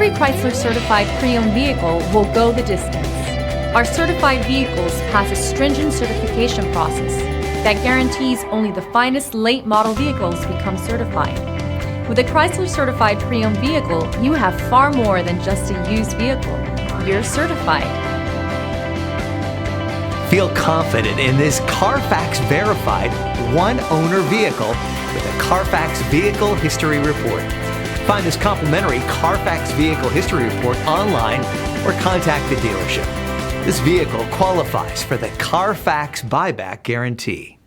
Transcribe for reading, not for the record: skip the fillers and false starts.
Every Chrysler certified pre-owned vehicle will go the distance. Our certified vehicles pass a stringent certification process that guarantees only the finest late model vehicles become certified. With a Chrysler certified pre-owned vehicle, you have far more than just a used vehicle. You're certified. Feel confident in this CARFAX verified one-owner vehicle with a CARFAX Vehicle History Report. Find this complimentary CARFAX Vehicle History Report online or contact the dealership. This vehicle qualifies for the CARFAX buyback guarantee.